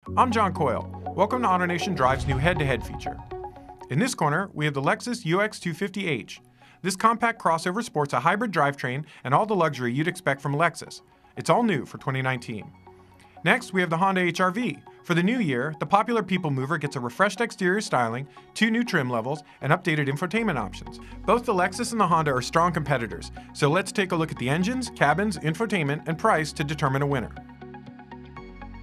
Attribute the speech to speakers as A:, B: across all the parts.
A: I'm John Coyle. Welcome to AutoNation Drive's new head-to-head feature. In this corner, we have the Lexus UX250h. This compact crossover sports a hybrid drivetrain and all the luxury you'd expect from Lexus. It's all new for 2019. Next, we have the Honda HR-V. For the new year, the popular people mover gets a refreshed exterior styling, 2 new trim levels, and updated infotainment options. Both the Lexus and the Honda are strong competitors, so let's take a look at the engines, cabins, infotainment, and price to determine a winner.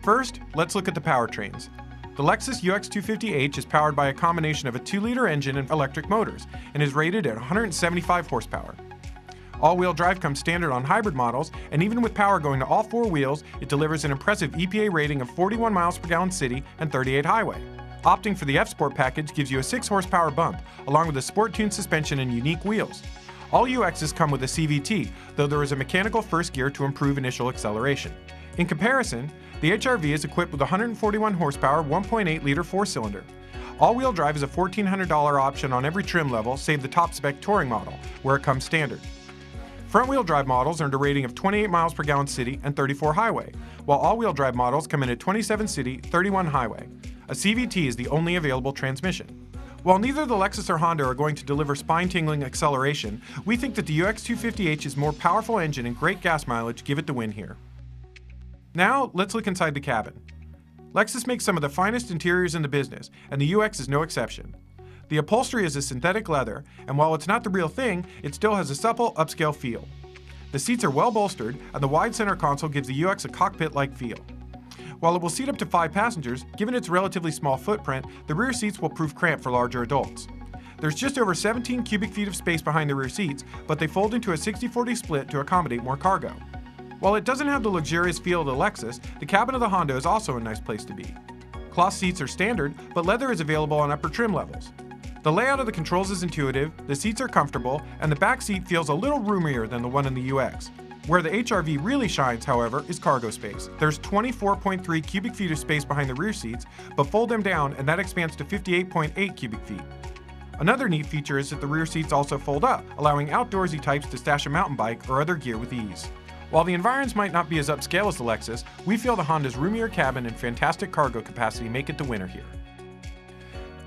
A: First, let's look at the powertrains. The Lexus UX250h is powered by a combination of a 2-liter engine and electric motors, and is rated at 175 horsepower. All-wheel drive comes standard on hybrid models, and even with power going to all 4 wheels, it delivers an impressive EPA rating of 41 miles per gallon city and 38 highway. Opting for the F-Sport package gives you a 6 horsepower bump, along with a sport-tuned suspension and unique wheels. All UXs come with a CVT, though there is a mechanical first gear to improve initial acceleration. In comparison, the HR-V is equipped with a 141 horsepower 1.8-liter 4-cylinder. All-wheel drive is a $1,400 option on every trim level, save the top-spec Touring model, where it comes standard. Front-wheel drive models earned a rating of 28 miles per gallon city and 34 highway, while all-wheel drive models come in at 27 city, 31 highway. A CVT is the only available transmission. While neither the Lexus or Honda are going to deliver spine-tingling acceleration, we think that the UX250h's more powerful engine and great gas mileage give it the win here. Now, let's look inside the cabin. Lexus makes some of the finest interiors in the business, and the UX is no exception. The upholstery is a synthetic leather, and while it's not the real thing, it still has a supple, upscale feel. The seats are well bolstered, and the wide center console gives the UX a cockpit-like feel. While it will seat up to 5 passengers, given its relatively small footprint, the rear seats will prove cramped for larger adults. There's just over 17 cubic feet of space behind the rear seats, but they fold into a 60-40 split to accommodate more cargo. While it doesn't have the luxurious feel of the Lexus, the cabin of the Honda is also a nice place to be. Cloth seats are standard, but leather is available on upper trim levels. The layout of the controls is intuitive, the seats are comfortable, and the back seat feels a little roomier than the one in the UX. Where the HR-V really shines, however, is cargo space. There's 24.3 cubic feet of space behind the rear seats, but fold them down and that expands to 58.8 cubic feet. Another neat feature is that the rear seats also fold up, allowing outdoorsy types to stash a mountain bike or other gear with ease. While the environs might not be as upscale as the Lexus, we feel the Honda's roomier cabin and fantastic cargo capacity make it the winner here.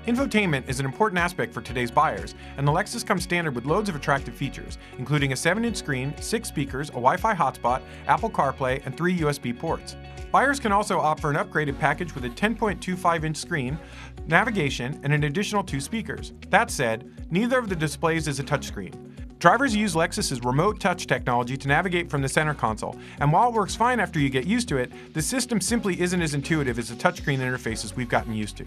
A: Infotainment is an important aspect for today's buyers, and the Lexus comes standard with loads of attractive features, including a 7-inch screen, 6 speakers, a Wi-Fi hotspot, Apple CarPlay, and 3 USB ports. Buyers can also opt for an upgraded package with a 10.25-inch screen, navigation, and an additional 2 speakers. That said, neither of the displays is a touchscreen. Drivers use Lexus's remote touch technology to navigate from the center console, and while it works fine after you get used to it, the system simply isn't as intuitive as the touchscreen interfaces we've gotten used to.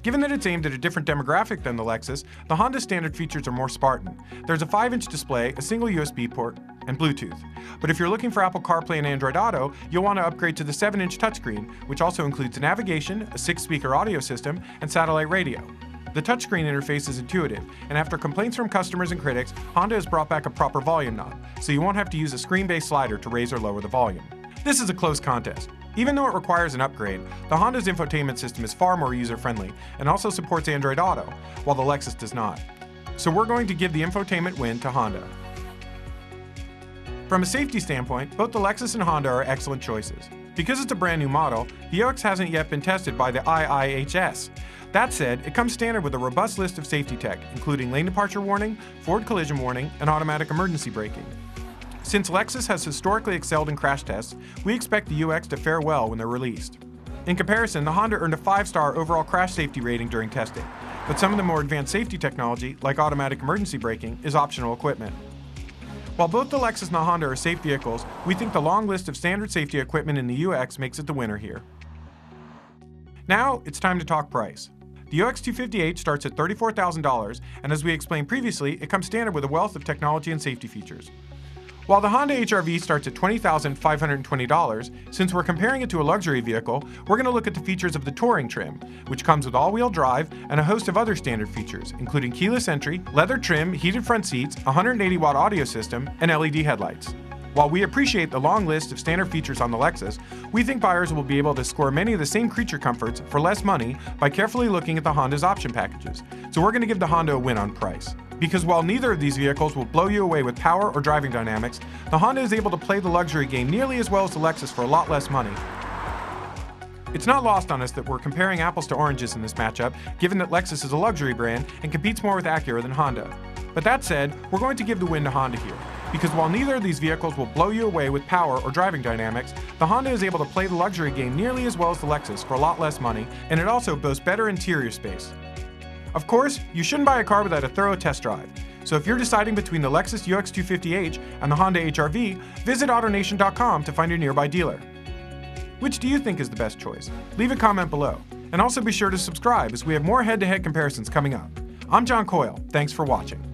A: Given that it's aimed at a different demographic than the Lexus, the Honda standard features are more Spartan. There's a 5-inch display, a single USB port, and Bluetooth. But if you're looking for Apple CarPlay and Android Auto, you'll want to upgrade to the 7-inch touchscreen, which also includes navigation, a 6-speaker audio system, and satellite radio. The touchscreen interface is intuitive, and after complaints from customers and critics, Honda has brought back a proper volume knob, so you won't have to use a screen-based slider to raise or lower the volume. This is a close contest. Even though it requires an upgrade, the Honda's infotainment system is far more user-friendly and also supports Android Auto, while the Lexus does not. So we're going to give the infotainment win to Honda. From a safety standpoint, both the Lexus and Honda are excellent choices. Because it's a brand new model, the UX hasn't yet been tested by the IIHS. That said, it comes standard with a robust list of safety tech, including lane departure warning, forward collision warning, and automatic emergency braking. Since Lexus has historically excelled in crash tests, we expect the UX to fare well when they're released. In comparison, the Honda earned a 5-star overall crash safety rating during testing, but some of the more advanced safety technology, like automatic emergency braking, is optional equipment. While both the Lexus and the Honda are safe vehicles, we think the long list of standard safety equipment in the UX makes it the winner here. Now, it's time to talk price. The UX250h starts at $34,000, and as we explained previously, it comes standard with a wealth of technology and safety features. While the Honda HR-V starts at $20,520, since we're comparing it to a luxury vehicle, we're going to look at the features of the Touring trim, which comes with all-wheel drive and a host of other standard features, including keyless entry, leather trim, heated front seats, a 180-watt audio system, and LED headlights. While we appreciate the long list of standard features on the Lexus, we think buyers will be able to score many of the same creature comforts for less money by carefully looking at the Honda's option packages. So we're going to give the Honda a win on price. Because while neither of these vehicles will blow you away with power or driving dynamics, the Honda is able to play the luxury game nearly as well as the Lexus for a lot less money. It's not lost on us that we're comparing apples to oranges in this matchup, given that Lexus is a luxury brand and competes more with Acura than Honda. But that said, we're going to give the win to Honda here, because while neither of these vehicles will blow you away with power or driving dynamics, the Honda is able to play the luxury game nearly as well as the Lexus for a lot less money, and it also boasts better interior space. Of course, you shouldn't buy a car without a thorough test drive. So if you're deciding between the Lexus UX250h and the Honda HR-V, visit AutoNation.com to find your nearby dealer. Which do you think is the best choice? Leave a comment below. And also be sure to subscribe as we have more head-to-head comparisons coming up. I'm John Coyle. Thanks for watching.